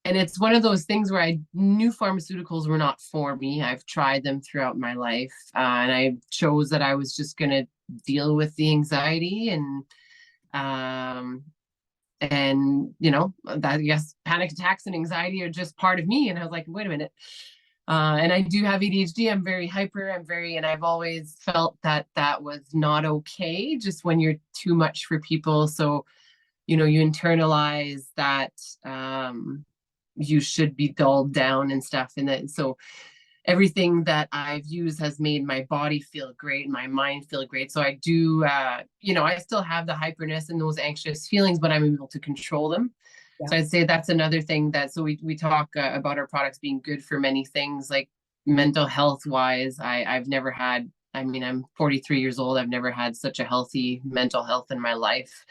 And it's one of those things where I knew pharmaceuticals were not for me. I've tried them throughout my life, and I chose that I was just going to deal with the anxiety and that, I guess panic attacks and anxiety are just part of me. And I was like, wait a minute. And I do have ADHD. I'm very hyper. And I've always felt that was not okay, just when you're too much for people. So, you internalize that, you should be dulled down and stuff. And then, so everything that I've used has made my body feel great, my mind feel great. So I do, I still have the hyperness and those anxious feelings, but I'm able to control them. So I'd say that's another thing that, so we talk about our products being good for many things, like mental health wise. I've never had, I mean, I'm 43 years old. I've never had such a healthy mental health in my life.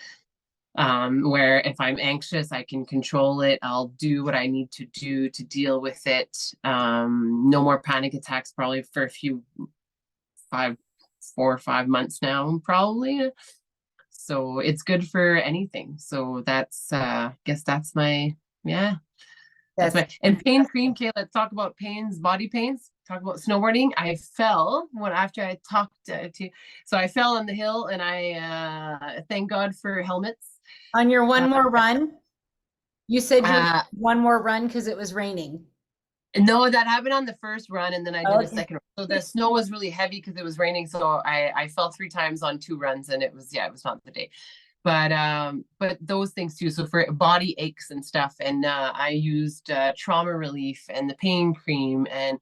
Where if I'm anxious, I can control it. I'll do what I need to do to deal with it. No more panic attacks, probably for a few, 4 or 5 months now, probably. So it's good for anything. So that's, guess that's my, yeah. That's my, and pain cream, Kay, let's talk about pains, body pains, talk about snowboarding. I fell after I talked to, so I fell on the hill, and I, thank God for helmets. On your one more run? You said your one more run because it was raining. No, that happened on the first run, and then I did a Okay. second. So the snow was really heavy because it was raining. So I fell 3 times on 2 runs, and it was not the day. But those things too. So for body aches and stuff, and I used trauma relief and the pain cream, and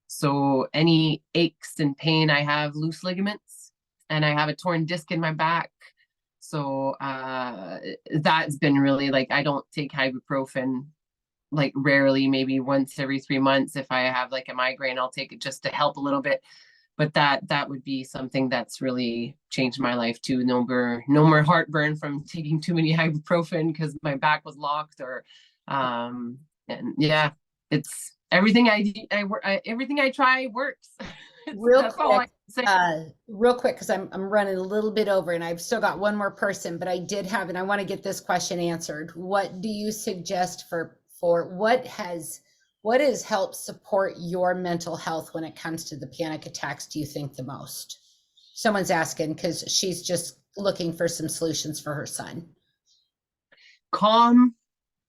so any aches and pain, I have loose ligaments, and I have a torn disc in my back. So that's been really, like, I don't take ibuprofen, like rarely, maybe once every 3 months. If I have like a migraine, I'll take it just to help a little bit. But that would be something that's really changed my life too. No more heartburn from taking too many ibuprofen because my back was locked, or and yeah, it's everything everything I try works. Real quick, because I'm running a little bit over, and I've still got one more person, but I did have, and I want to get this question answered. What do you suggest for what has helped support your mental health when it comes to the panic attacks, do you think, the most? Someone's asking because she's just looking for some solutions for her son. Calm.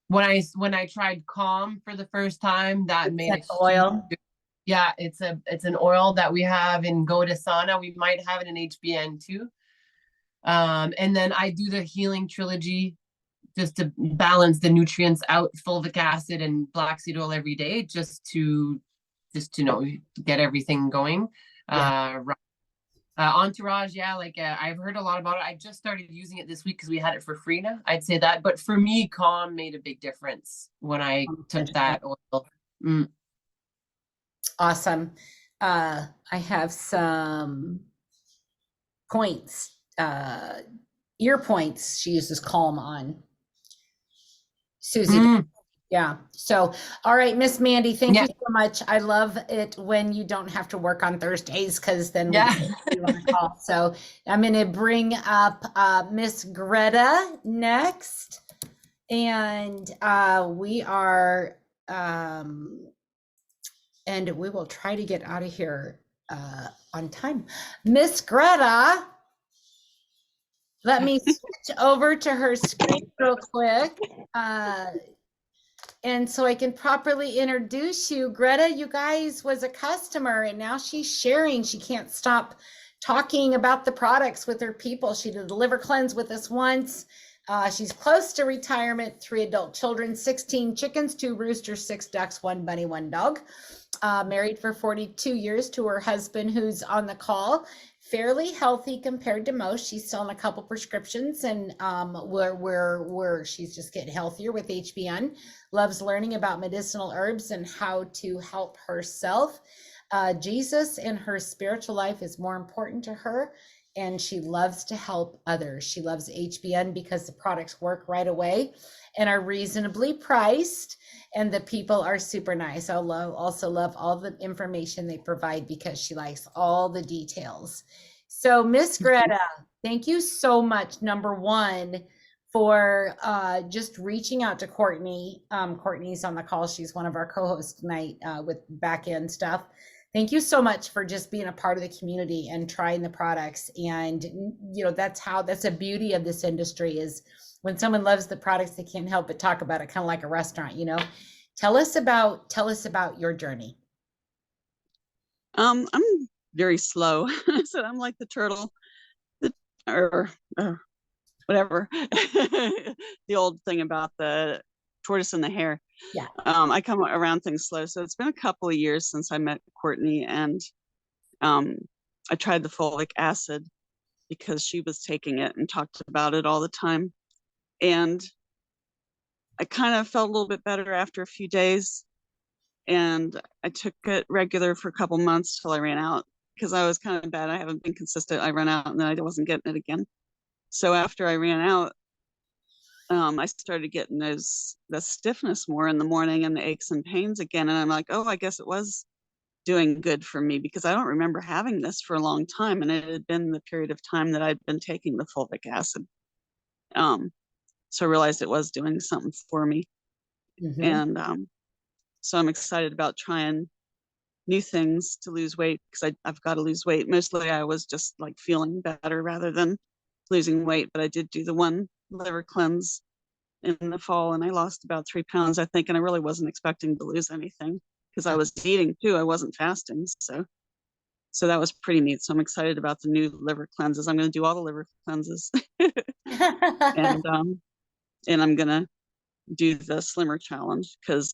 When I tried Calm for the first time, that made a oil. Yeah, it's an oil that we have in Go to Sauna. We might have it in HBN too. And then I do the Healing Trilogy just to balance the nutrients out, fulvic acid and black seed oil every day, just to get everything going. Yeah. Entourage, yeah, like I've heard a lot about it. I just started using it this week because we had it for free now. I'd say that, but for me, Calm made a big difference when I took that oil. Awesome. I have some points, ear points she uses Calm on. Susie. Yeah. So, all right, Miss Mandy, thank you so much. I love it when you don't have to work on Thursdays, because then we on a call. So I'm going to bring up Miss Greta next, and we are, and we will try to get out of here on time. Miss Greta, let me switch over to her screen real quick. And so I can properly introduce you. Greta, you guys, was a customer, and now she's sharing. She can't stop talking about the products with her people. She did the liver cleanse with us once. She's close to retirement, 3 adult children, 16 chickens, 2 roosters, 6 ducks, 1 bunny, 1 dog. Married for 42 years to her husband, who's on the call. Fairly healthy compared to most. She's still on a couple prescriptions, and where she's just getting healthier with HBN. Loves learning about medicinal herbs and how to help herself. Jesus and her spiritual life is more important to her, and she loves to help others. She loves HBN because the products work right away and are reasonably priced, and the people are super nice. I also love all the information they provide because she likes all the details. So Miss Greta, thank you so much, number one, for just reaching out to Courtney. Courtney's on the call. She's one of our co-hosts tonight with back end stuff. Thank you so much for just being a part of the community and trying the products. And that's the beauty of this industry, is when someone loves the products, they can't help but talk about it, kind of like a restaurant. Tell us about your journey. I'm very slow, so I'm like the turtle, or whatever. The old thing about the tortoise and the hare. Yeah. I come around things slow. So it's been a couple of years since I met Courtney, and I tried the folic acid because she was taking it and talked about it all the time. And I kind of felt a little bit better after a few days, and I took it regular for a couple months till I ran out, because I was kind of bad. I haven't been consistent. I ran out and then I wasn't getting it again. So after I ran out, I started getting the stiffness more in the morning and the aches and pains again. And I'm like, oh, I guess it was doing good for me, because I don't remember having this for a long time. And it had been the period of time that I'd been taking the fulvic acid. So I realized it was doing something for me. Mhm. And so I'm excited about trying new things to lose weight, because I've got to lose weight. Mostly I was just like feeling better rather than losing weight, but I did do the one liver cleanse in the fall, and I lost about 3 pounds, I think, and I really wasn't expecting to lose anything, because I was eating too. I wasn't fasting, so that was pretty neat. So I'm excited about the new liver cleanses. I'm going to do all the liver cleanses, and I'm going to do the slimmer challenge, because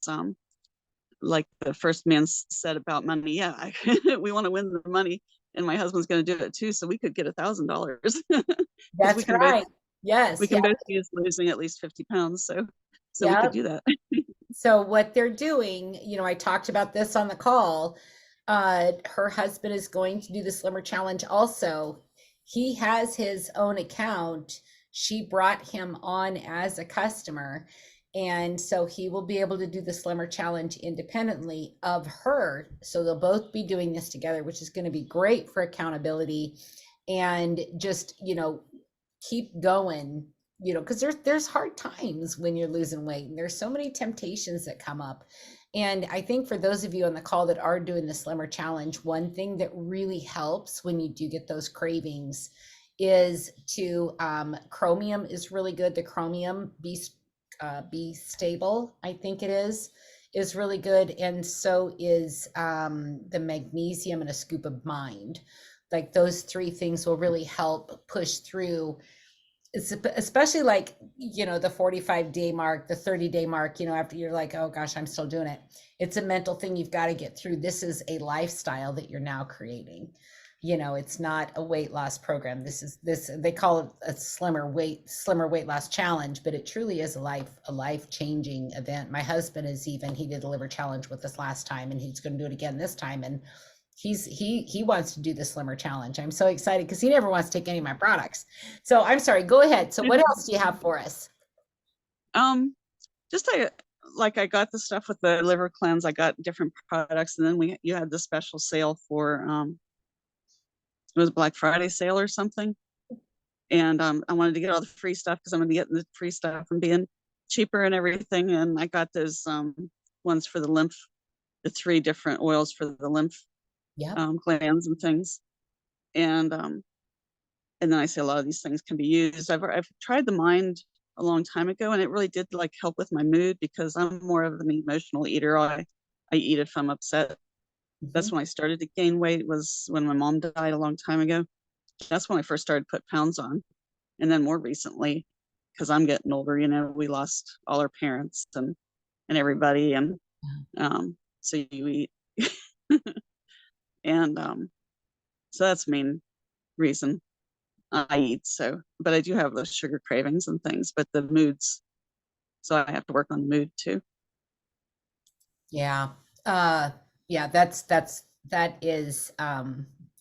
like the first man said about money, yeah, we want to win the money, and my husband's going to do it too, so we could get $1,000. That's we can right. both, Yes. we can Yeah. both use losing at least 50 pounds, so we Yeah. could do that. So what they're doing, I talked about this on the call. Her husband is going to do the Slimmer Challenge also. He has his own account. She brought him on as a customer. And so he will be able to do the Slimmer Challenge independently of her. So they'll both be doing this together, which is going to be great for accountability and just, keep going, because there's hard times when you're losing weight, and there's so many temptations that come up. And I think for those of you on the call that are doing the Slimmer Challenge, one thing that really helps when you do get those cravings is to chromium is really good. The chromium be stable, I think it is really good, and so is the magnesium and a scoop of mind. Like those three things will really help push through, especially like the 45-day mark, the 30-day mark, after you're like, oh gosh, I'm still doing it. It's a mental thing you've got to get through. This is a lifestyle that you're now creating. It's not a weight loss program. This they call it a slimmer weight loss challenge, but it truly is a life changing event. My husband he did a liver challenge with us last time, and he's going to do it again this time, and he wants to do the Slimmer Challenge. I'm so excited because he never wants to take any of my products. So I'm sorry, go ahead. So what else do you have for us? Just like I got the stuff with the liver cleanse. I got different products, and then you had the special sale for it was Black Friday sale or something. And I wanted to get all the free stuff, because I'm going to get the free stuff and being cheaper and everything. And I got those ones for the lymph, the 3 different oils for the lymph glands and things. And then I say a lot of these things can be used. I've tried the mind a long time ago, and it really did like help with my mood, because I'm more of an emotional eater. I eat if I'm upset. That's when I started to gain weight, was when my mom died a long time ago. That's when I first started to put pounds on. And then more recently, because I'm getting older, we lost all our parents and everybody. And so you eat. And so that's the main reason I eat. So, but I do have those sugar cravings and things, but the moods. So I have to work on the mood too. Yeah. Yeah, that is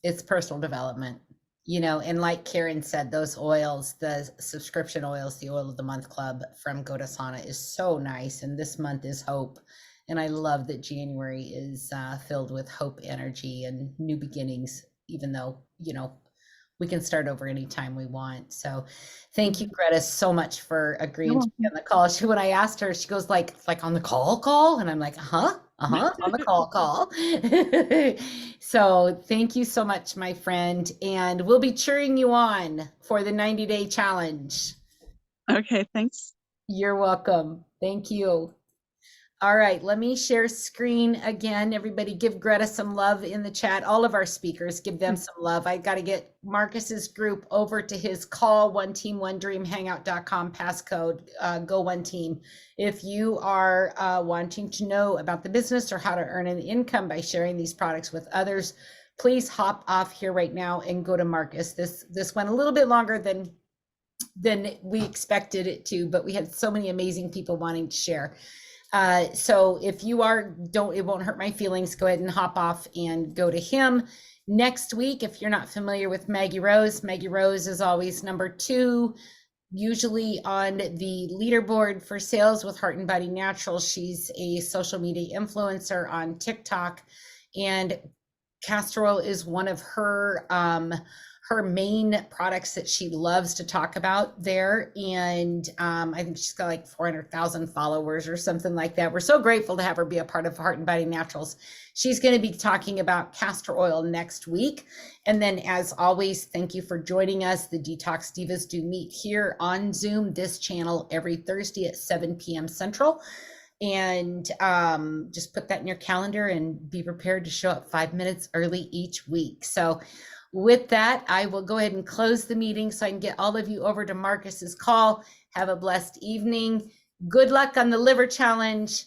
it's personal development, and like Karen said, those oils, the subscription oils, the Oil of the Month Club from Godasana is so nice. And this month is hope. And I love that January is filled with hope, energy, and new beginnings, even though, we can start over anytime we want. So thank you, Greta, so much for agreeing to be on the call. When I asked her, she goes like on the call. And I'm like, on the call. So thank you so much, my friend. And we'll be cheering you on for the 90-day challenge. Okay, thanks. You're welcome. Thank you. All right, let me share screen again. Everybody give Greta some love in the chat. All of our speakers, give them some love. I got to get Marcus's group over to his call, One Team, One Dream, hangout.com, passcode, go One Team. If you are wanting to know about the business or how to earn an income by sharing these products with others, please hop off here right now and go to Marcus. This went a little bit longer than than we expected it to, but we had so many amazing people wanting to share. So if you it won't hurt my feelings, go ahead and hop off and go to him. Next week, if you're not familiar with Maggie Rose is always number 2, usually on the leaderboard for sales with Heart and Body Naturals. She's a social media influencer on TikTok, and castor oil is one of her main products that she loves to talk about there. And I think she's got like 400,000 followers or something like that. We're so grateful to have her be a part of Heart and Body Naturals. She's going to be talking about castor oil next week. And then, as always, thank you for joining us. The Detox Divas do meet here on Zoom, this channel, every Thursday at 7 p.m. Central. And just put that in your calendar and be prepared to show up 5 minutes early each week. So with that, I will go ahead and close the meeting so I can get all of you over to Marcus's call. Have a blessed evening. Good luck on the liver challenge.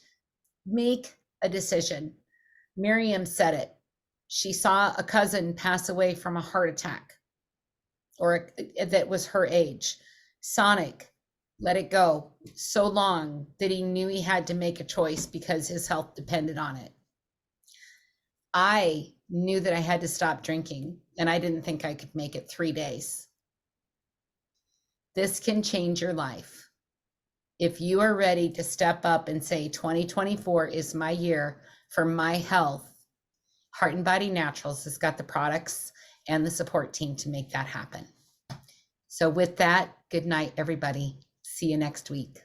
Make a decision. Miriam said it. She saw a cousin pass away from a heart attack, or that was her age. Sonic let it go so long that he knew he had to make a choice because his health depended on it. I knew that I had to stop drinking, and I didn't think I could make it 3 days. This can change your life. If you are ready to step up and say 2024 is my year for my health, Heart and Body Naturals has got the products and the support team to make that happen. So with that, good night, everybody. See you next week.